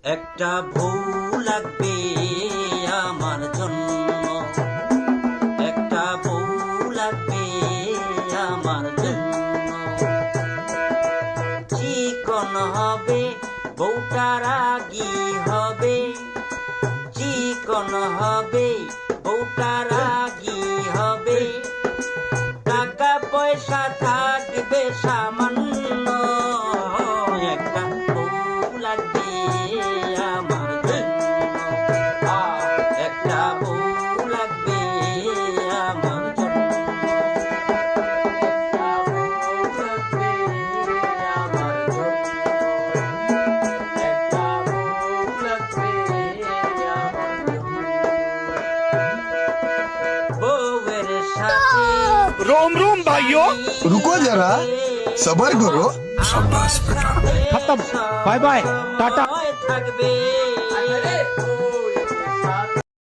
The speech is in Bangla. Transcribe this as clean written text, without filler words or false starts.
একটা বউ লাগবে আমার জন্য, একটা বউ লাগবে আমার জন্য। চিকন হবে বউটা, রাগী হবে, চিকন হবে বউটা, রাগী হবে, টাকা পয়সা থাকবে সামান্য। একটা বউ লাগবে আমার জন্য, একটা বউ লাগবে আমার জন্য, একটা বউ লাগবে আমার জন্য, একটা বউ লাগবে আমার জন্য। বউয়ের সাথে रोम रोम भाइयों, रुको जरा, सबर करो। शाबाश बेटा। खत्म, बाय बाय, टाटा। থাকবে